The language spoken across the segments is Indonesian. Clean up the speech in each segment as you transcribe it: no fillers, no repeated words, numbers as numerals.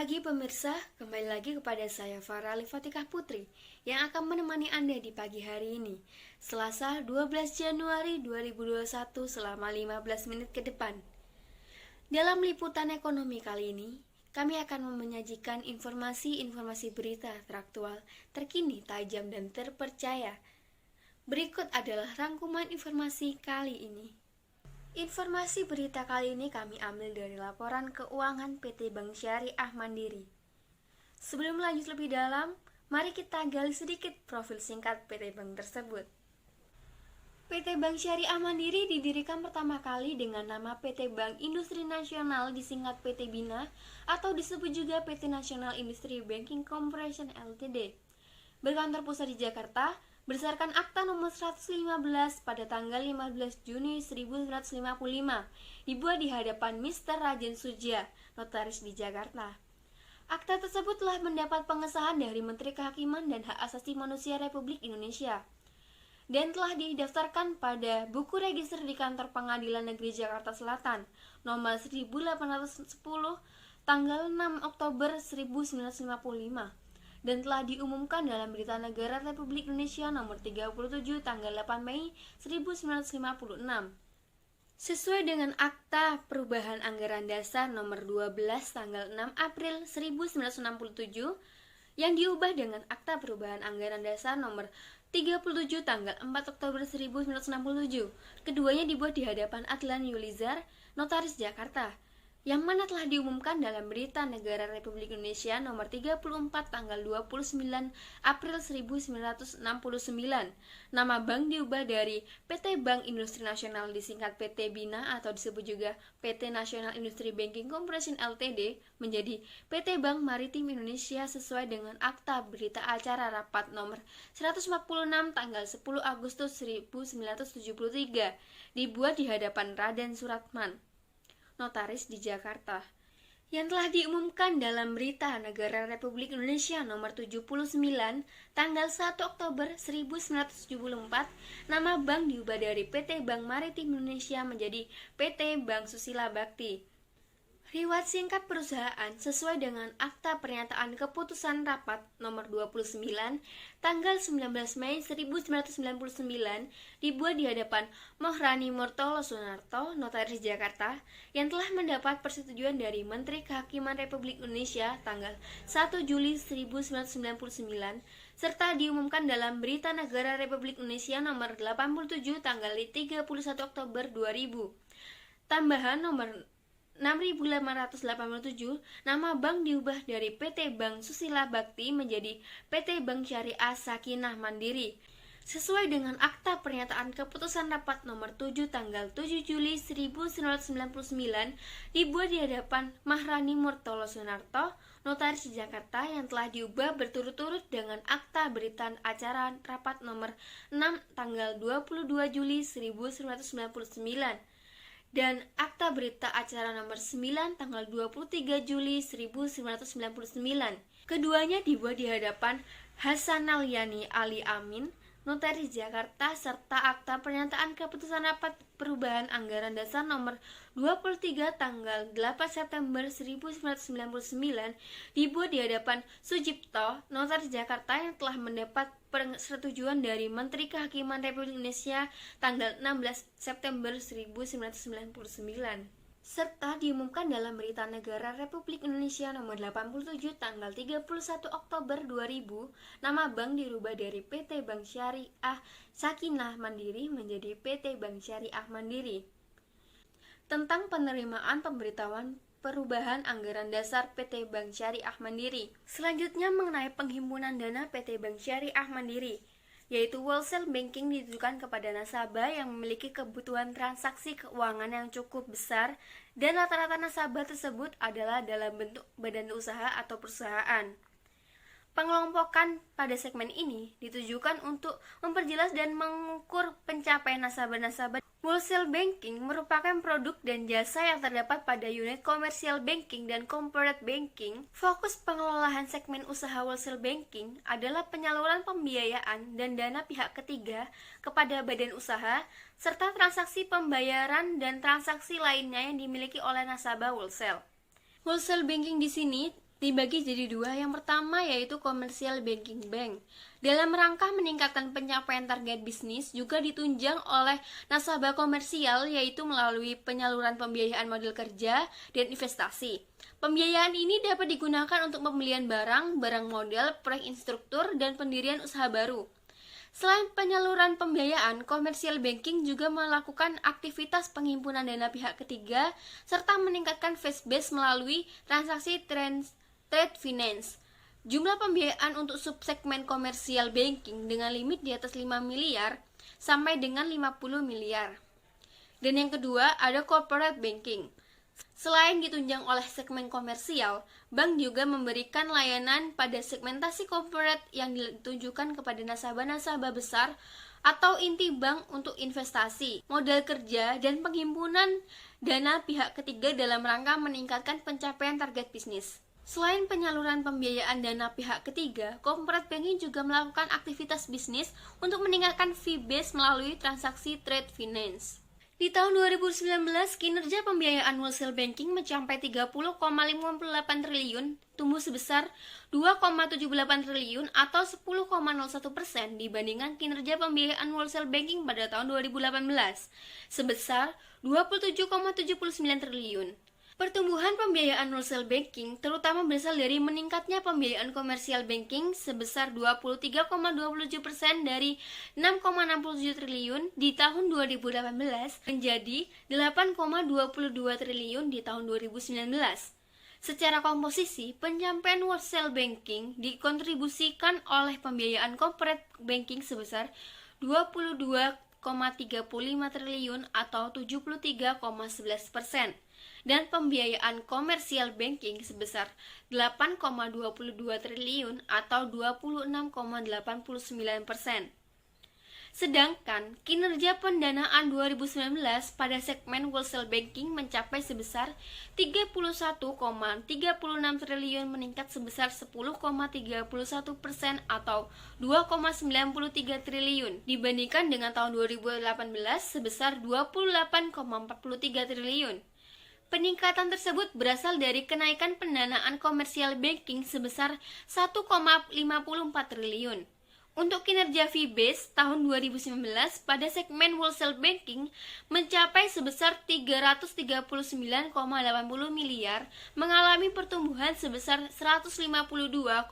pagi pemirsa, kembali lagi kepada saya Farah Alifatikah Putri yang akan menemani Anda di pagi hari ini, Selasa 12 Januari 2021 selama 15 menit ke depan. Dalam liputan ekonomi kali ini, kami akan menyajikan informasi-informasi berita teraktual, terkini, tajam, dan terpercaya. Berikut adalah rangkuman informasi kali ini. Informasi berita kali ini kami ambil dari laporan keuangan PT Bank Syariah Mandiri. Sebelum lanjut lebih dalam, mari kita gali sedikit profil singkat PT Bank tersebut. PT Bank Syariah Mandiri didirikan pertama kali dengan nama PT Bank Industri Nasional, disingkat PT BINA, atau disebut juga PT National Industry Banking Corporation Ltd. Berkantor pusat di Jakarta, berdasarkan Akta nomor 115 pada tanggal 15 Juni 1955, dibuat di hadapan Mr. Rajen Sudja, notaris di Jakarta. Akta tersebut telah mendapat pengesahan dari Menteri Kehakiman dan Hak Asasi Manusia Republik Indonesia dan telah didaftarkan pada buku register di Kantor Pengadilan Negeri Jakarta Selatan nomor 1810 tanggal 6 Oktober 1955 dan telah diumumkan dalam Berita Negara Republik Indonesia nomor 37 tanggal 8 Mei 1956. Sesuai dengan Akta Perubahan Anggaran Dasar nomor 12 tanggal 6 April 1967 yang diubah dengan Akta Perubahan Anggaran Dasar nomor 37 tanggal 4 Oktober 1967. Keduanya dibuat di hadapan Adlan Yulizar, notaris Jakarta, yang mana telah diumumkan dalam Berita Negara Republik Indonesia nomor 34 tanggal 29 April 1969. Nama bank diubah dari PT Bank Industri Nasional, disingkat PT BINA atau disebut juga PT National Industry Banking Corporation Ltd, menjadi PT Bank Maritim Indonesia sesuai dengan Akta Berita Acara Rapat nomor 146 tanggal 10 Agustus 1973, dibuat di hadapan Raden Suratman, notaris di Jakarta, yang telah diumumkan dalam Berita Negara Republik Indonesia nomor 79 tanggal 1 Oktober 1974. Nama bank diubah dari PT Bank Maritim Indonesia menjadi PT Bank Susila Bakti. Riwayat singkat perusahaan sesuai dengan Akta Pernyataan Keputusan Rapat nomor 29 tanggal 19 Mei 1999 dibuat di hadapan Mohrani Murtolo Sunarto, notaris Jakarta, yang telah mendapat persetujuan dari Menteri Kehakiman Republik Indonesia tanggal 1 Juli 1999 serta diumumkan dalam Berita Negara Republik Indonesia nomor 87 tanggal 31 Oktober 2000. Tambahan nomor 6587, nama bank diubah dari PT Bank Susila Bakti menjadi PT Bank Syariah Sakinah Mandiri. Sesuai dengan Akta Pernyataan Keputusan Rapat nomor 7 tanggal 7 Juli 1999 dibuat di hadapan Mahrani Murtolo Sunarto, notaris di Jakarta, yang telah diubah berturut-turut dengan Akta Berita Acara Rapat nomor 6 tanggal 22 Juli 1999 dan Akta Berita Acara nomor 9 tanggal 23 Juli 1999. Keduanya dibuat di hadapan Hasanal Yani Ali Amin, notaris Jakarta, serta Akta Pernyataan Keputusan Rapat Perubahan Anggaran Dasar nomor 23 tanggal 8 September 1999 dibuat di hadapan Sujipto, notaris Jakarta, yang telah mendapat persetujuan dari Menteri Kehakiman Republik Indonesia tanggal 16 September 1999 serta diumumkan dalam Berita Negara Republik Indonesia nomor 87 tanggal 31 Oktober 2000. Nama bank dirubah dari PT Bank Syariah Sakinah Mandiri menjadi PT Bank Syariah Mandiri. Tentang penerimaan pemberitahuan Perubahan Anggaran Dasar PT Bank Syariah Mandiri. Selanjutnya mengenai penghimpunan dana PT Bank Syariah Mandiri, yaitu wholesale banking ditujukan kepada nasabah yang memiliki kebutuhan transaksi keuangan yang cukup besar dan rata-rata nasabah tersebut adalah dalam bentuk badan usaha atau perusahaan. Pengelompokan pada segmen ini ditujukan untuk memperjelas dan mengukur pencapaian nasabah-nasabah. Wholesale banking merupakan produk dan jasa yang terdapat pada unit commercial banking dan corporate banking. Fokus pengelolaan segmen usaha wholesale banking adalah penyaluran pembiayaan dan dana pihak ketiga kepada badan usaha, serta transaksi pembayaran dan transaksi lainnya yang dimiliki oleh nasabah wholesale. Wholesale banking di sini dibagi jadi dua. Yang pertama yaitu Commercial Banking Bank. Dalam rangka meningkatkan pencapaian target bisnis, juga ditunjang oleh nasabah komersial, yaitu melalui penyaluran pembiayaan modal kerja dan investasi. Pembiayaan ini dapat digunakan untuk pembelian barang, barang modal, proyek instruktur, dan pendirian usaha baru. Selain penyaluran pembiayaan, Commercial Banking juga melakukan aktivitas penghimpunan dana pihak ketiga serta meningkatkan fee base melalui transaksi trade finance. Jumlah pembiayaan untuk subsegmen Commercial Banking dengan limit di atas 5 miliar sampai dengan 50 miliar. Dan yang kedua ada Corporate Banking. Selain ditunjang oleh segmen komersial, bank juga memberikan layanan pada segmentasi corporate yang ditujukan kepada nasabah-nasabah besar atau inti bank untuk investasi, modal kerja, dan penghimpunan dana pihak ketiga dalam rangka meningkatkan pencapaian target bisnis. Selain penyaluran pembiayaan dana pihak ketiga, corporate banking juga melakukan aktivitas bisnis untuk meningkatkan fee base melalui transaksi trade finance. Di tahun 2019, kinerja pembiayaan wholesale banking mencapai 30,58 triliun, tumbuh sebesar 2,78 triliun atau 10,01% dibandingkan kinerja pembiayaan wholesale banking pada tahun 2018, sebesar 27,79 triliun. Pertumbuhan pembiayaan wholesale banking terutama berasal dari meningkatnya pembiayaan komersial banking sebesar 23,27% dari 6,67 triliun di tahun 2018 menjadi 8,22 triliun di tahun 2019. Secara komposisi, pencapaian wholesale banking dikontribusikan oleh pembiayaan corporate banking sebesar 22,35 triliun atau 73,11%. Dan pembiayaan komersial banking sebesar 8,22 triliun atau 26,89%. Sedangkan kinerja pendanaan 2019 pada segmen wholesale banking mencapai sebesar 31,36 triliun, meningkat sebesar 10,31% atau 2,93 triliun dibandingkan dengan tahun 2018 sebesar 28,43 triliun. Peningkatan tersebut berasal dari kenaikan pendanaan komersial banking sebesar 1,54 triliun. Untuk kinerja fee base tahun 2019 pada segmen wholesale banking mencapai sebesar 339,80 miliar, mengalami pertumbuhan sebesar 152,27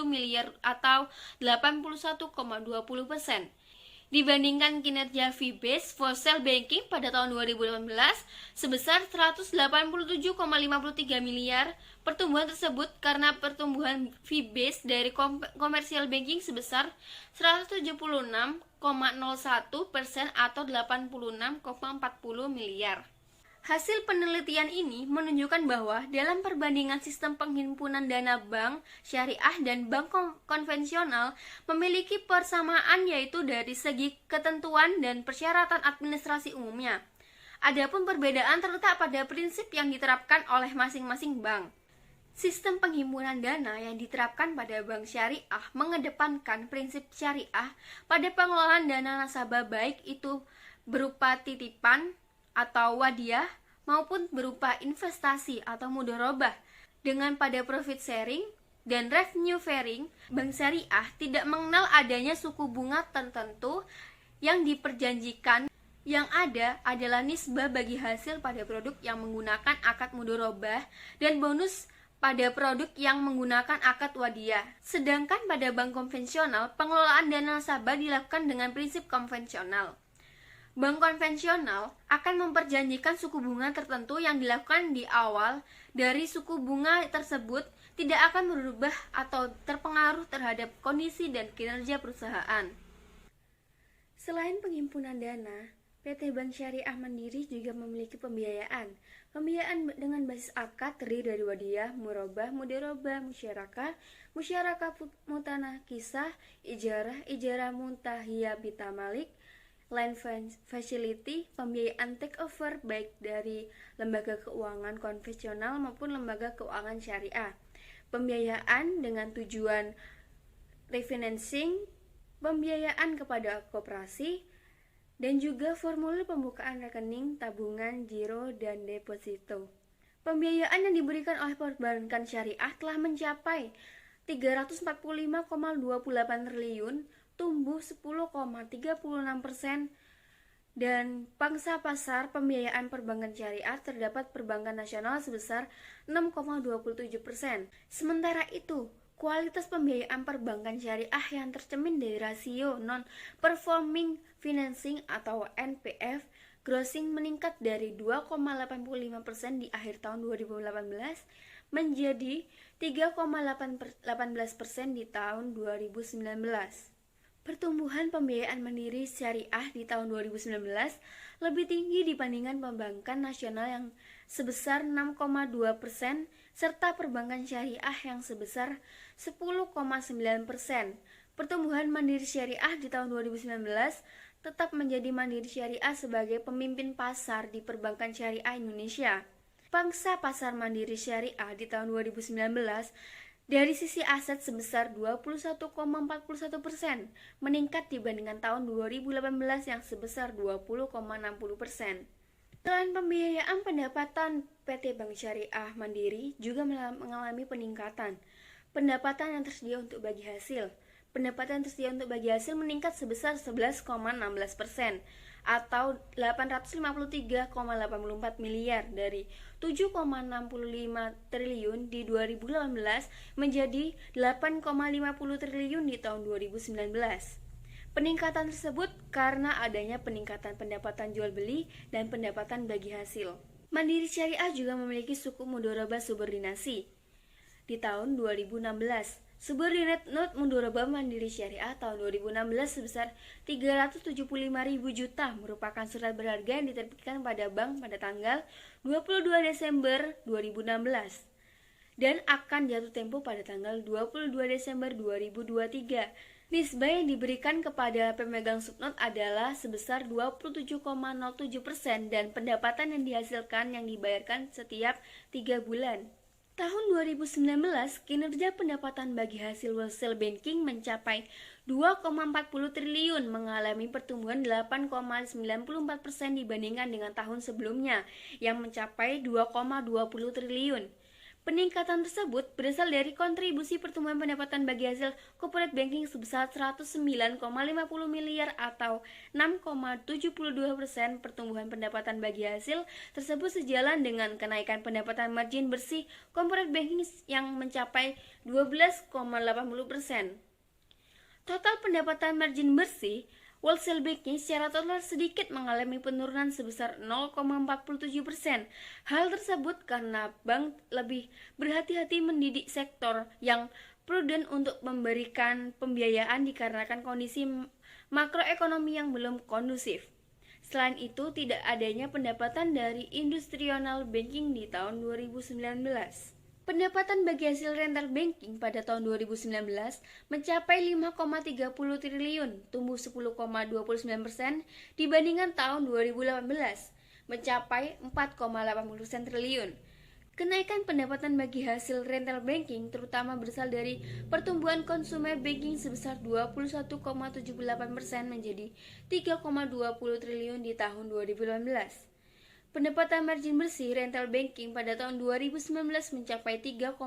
miliar atau 81,20%. Dibandingkan kinerja fee base wholesale banking pada tahun 2018 sebesar 187,53 miliar. Pertumbuhan tersebut karena pertumbuhan fee base dari komersial banking sebesar 176,01% atau 86,40 miliar. Hasil penelitian ini menunjukkan bahwa dalam perbandingan sistem penghimpunan dana bank syariah dan bank konvensional memiliki persamaan, yaitu dari segi ketentuan dan persyaratan administrasi umumnya. Adapun perbedaan terletak pada prinsip yang diterapkan oleh masing-masing bank. Sistem penghimpunan dana yang diterapkan pada bank syariah mengedepankan prinsip syariah pada pengelolaan dana nasabah, baik itu berupa titipan atau wadiah maupun berupa investasi atau mudharabah. Dengan pada profit sharing dan revenue sharing, bank syariah tidak mengenal adanya suku bunga tertentu yang diperjanjikan. Yang ada adalah nisbah bagi hasil pada produk yang menggunakan akad mudharabah dan bonus pada produk yang menggunakan akad wadiah. Sedangkan pada bank konvensional, pengelolaan dana nasabah dilakukan dengan prinsip konvensional. Bank konvensional akan memperjanjikan suku bunga tertentu yang dilakukan di awal. Dari suku bunga tersebut tidak akan berubah atau terpengaruh terhadap kondisi dan kinerja perusahaan. Selain penghimpunan dana, PT Bank Syariah Mandiri juga memiliki pembiayaan. Pembiayaan dengan basis akad terdiri dari wadiah, murabah, mudharabah, musyarakah, musyarakah mutanah kisah, ijarah, ijarah muntahiyah bita malik, line facility, pembiayaan takeover baik dari lembaga keuangan konvensional maupun lembaga keuangan syariah, pembiayaan dengan tujuan refinancing, pembiayaan kepada koperasi, dan juga formulir pembukaan rekening, tabungan, giro, dan deposito. Pembiayaan yang diberikan oleh perbankan syariah telah mencapai 345,28 triliun, tumbuh 10,36%, dan pangsa pasar pembiayaan perbankan syariah terdapat perbankan nasional sebesar 6,27%. Sementara itu, kualitas pembiayaan perbankan syariah yang tercermin dari rasio non-performing financing atau NPF grossing meningkat dari 2,85% di akhir tahun 2018 menjadi 3,18% di tahun 2019. Pertumbuhan pembiayaan mandiri syariah di tahun 2019 lebih tinggi dibandingkan perbankan nasional yang sebesar 6,2% serta perbankan syariah yang sebesar 10,9%. Pertumbuhan mandiri syariah di tahun 2019 tetap menjadi mandiri syariah sebagai pemimpin pasar di perbankan syariah Indonesia. Pangsa pasar mandiri syariah di tahun 2019 dari sisi aset sebesar 21,41%, meningkat dibandingkan tahun 2018 yang sebesar 20,60%. Selain pembiayaan, pendapatan PT Bank Syariah Mandiri juga mengalami peningkatan. Pendapatan yang tersedia untuk bagi hasil meningkat sebesar 11,16%, atau 853,84 miliar dari 7,65 triliun di 2018 menjadi 8,50 triliun di tahun 2019. Peningkatan tersebut karena adanya peningkatan pendapatan jual beli dan pendapatan bagi hasil. Mandiri Syariah juga memiliki suku mudharabah subordinasi. Di tahun 2016, subordinate note mudharabah Mandiri Syariah tahun 2016 sebesar 375.000 juta merupakan surat berharga yang diterbitkan pada bank pada tanggal 22 Desember 2016 dan akan jatuh tempo pada tanggal 22 Desember 2023. Nisbah yang diberikan kepada pemegang subnot adalah sebesar 27,07% dan pendapatan yang dihasilkan yang dibayarkan setiap 3 bulan. Tahun 2019, kinerja pendapatan bagi hasil wholesale banking mencapai 2,40 triliun, mengalami pertumbuhan 8,94% dibandingkan dengan tahun sebelumnya yang mencapai 2,20 triliun. Peningkatan tersebut berasal dari kontribusi pertumbuhan pendapatan bagi hasil corporate banking sebesar 109,50 miliar atau 6,72%. Pertumbuhan pendapatan bagi hasil tersebut sejalan dengan kenaikan pendapatan margin bersih corporate banking yang mencapai 12,80%. Total pendapatan margin bersih wholesale banking secara total sedikit mengalami penurunan sebesar 0,47%. Hal tersebut karena bank lebih berhati-hati mendidik sektor yang prudent untuk memberikan pembiayaan dikarenakan kondisi makroekonomi yang belum kondusif. Selain itu, tidak adanya pendapatan dari industrial banking di tahun 2019. Pendapatan bagi hasil rental banking pada tahun 2019 mencapai 5,30 triliun, tumbuh 10,29% dibandingkan tahun 2018, mencapai 4,80 triliun. Kenaikan pendapatan bagi hasil rental banking terutama berasal dari pertumbuhan consumer banking sebesar 21,78% menjadi 3,20 triliun di tahun 2018. Pendapatan margin bersih rental banking pada tahun 2019 mencapai 3,74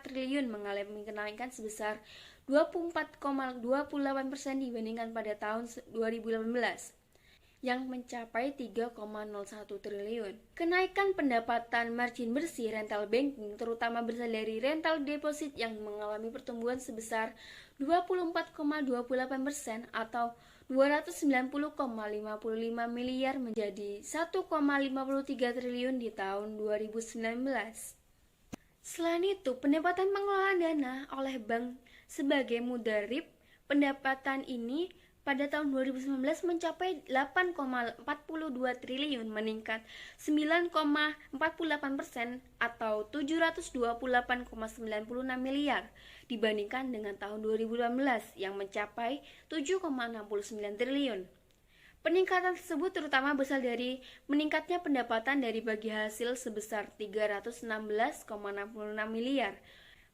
triliun, mengalami kenaikan sebesar 24,28% dibandingkan pada tahun 2018 yang mencapai 3,01 triliun. Kenaikan pendapatan margin bersih rental banking terutama berasal dari rental deposit yang mengalami pertumbuhan sebesar 24,28% atau 290,55 miliar menjadi 1,53 triliun di tahun 2019. Selain itu, pendapatan pengelolaan dana oleh bank sebagai mudharib pendapatan ini pada tahun 2019 mencapai 8,42 triliun, meningkat 9,48% atau 728,96 miliar dibandingkan dengan tahun 2018 yang mencapai 7,69 triliun. Peningkatan tersebut terutama berasal dari meningkatnya pendapatan dari bagi hasil sebesar 316,66 miliar.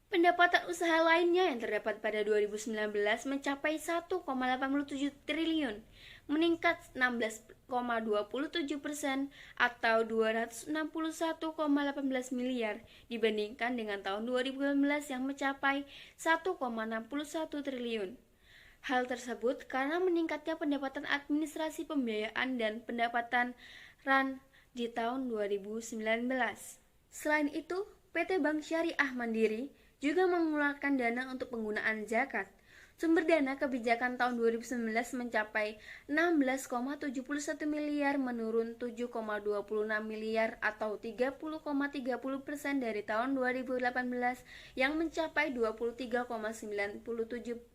Pendapatan usaha lainnya yang terdapat pada 2019 mencapai 1,87 triliun, meningkat atau 261,18 miliar dibandingkan dengan tahun 2018 yang mencapai 1,61 triliun. Hal tersebut karena meningkatnya pendapatan administrasi pembiayaan dan pendapatan RAN di tahun 2019. Selain itu, PT Bank Syariah Mandiri juga mengeluarkan dana untuk penggunaan zakat. Sumber dana kebijakan tahun 2019 mencapai 16,71 miliar menurun 7,26 miliar atau 30,30% dari tahun 2018 yang mencapai 23,97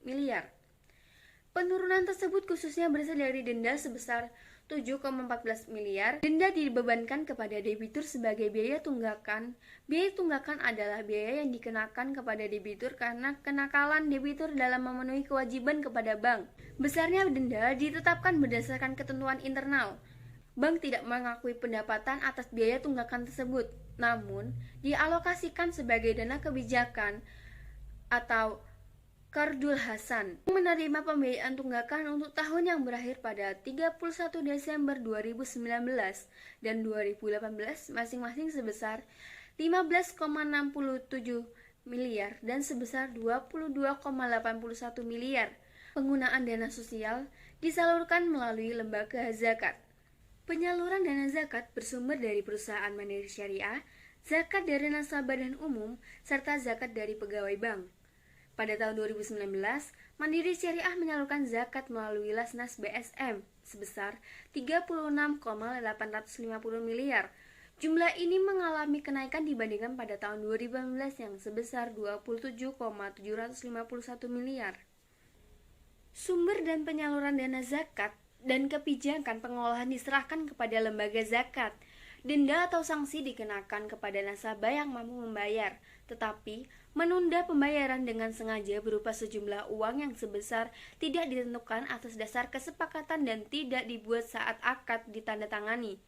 miliar. Penurunan tersebut khususnya berasal dari denda sebesar 7,14 miliar. Denda dibebankan kepada debitur sebagai biaya tunggakan. Biaya tunggakan adalah biaya yang dikenakan kepada debitur karena kenakalan debitur dalam memenuhi kewajiban kepada bank. Besarnya denda ditetapkan berdasarkan ketentuan internal. Bank tidak mengakui pendapatan atas biaya tunggakan tersebut, namun dialokasikan sebagai dana kebijakan atau Qardul Hasan menerima pembiayaan tunggakan untuk tahun yang berakhir pada 31 Desember 2019 dan 2018 masing-masing sebesar 15,67 miliar dan sebesar 22,81 miliar. Penggunaan dana sosial disalurkan melalui lembaga zakat. Penyaluran dana zakat bersumber dari perusahaan mandiri syariah, zakat dari nasabah dan umum, serta zakat dari pegawai bank. Pada tahun 2019, Mandiri Syariah menyalurkan zakat melalui Lasnas BSM sebesar 36,850 miliar. Jumlah ini mengalami kenaikan dibandingkan pada tahun 2018 yang sebesar 27,751 miliar. Sumber dan penyaluran dana zakat dan kebijakan pengolahan diserahkan kepada lembaga zakat. Denda atau sanksi dikenakan kepada nasabah yang mampu membayar, tetapi menunda pembayaran dengan sengaja berupa sejumlah uang yang sebesar tidak ditentukan atas dasar kesepakatan dan tidak dibuat saat akad ditandatangani.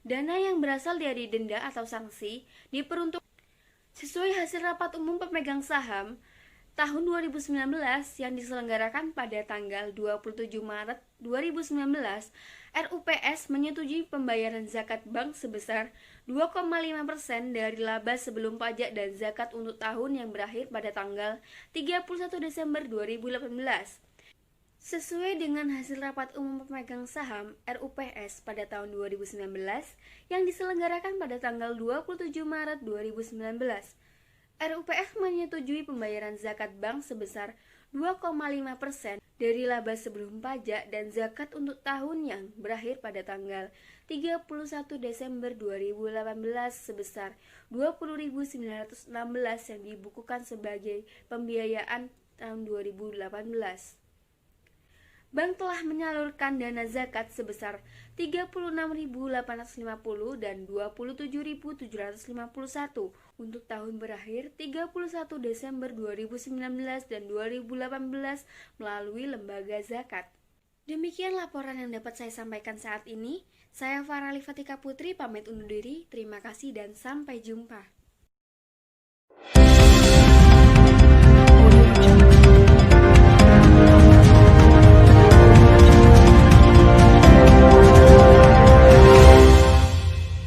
Dana yang berasal dari denda atau sanksi diperuntukkan sesuai hasil rapat umum pemegang saham tahun 2019 yang diselenggarakan pada tanggal 27 Maret 2019, RUPS menyetujui pembayaran zakat bank sebesar 2,5% dari laba sebelum pajak dan zakat untuk tahun yang berakhir pada tanggal 31 Desember 2018. Sesuai dengan hasil rapat umum pemegang saham RUPS pada tahun 2019 yang diselenggarakan pada tanggal 27 Maret 2019, RUPS menyetujui pembayaran zakat bank sebesar 2,5% dari laba sebelum pajak dan zakat untuk tahun yang berakhir pada tanggal 31 Desember 2018 sebesar 20.916 yang dibukukan sebagai pembiayaan tahun 2018. Bank telah menyalurkan dana zakat sebesar 36.850 dan 27.751 untuk tahun berakhir 31 Desember 2019 dan 2018 melalui lembaga zakat. Demikian laporan yang dapat saya sampaikan saat ini. Saya Farah Lifatika Putri pamit undur diri. Terima kasih dan sampai jumpa.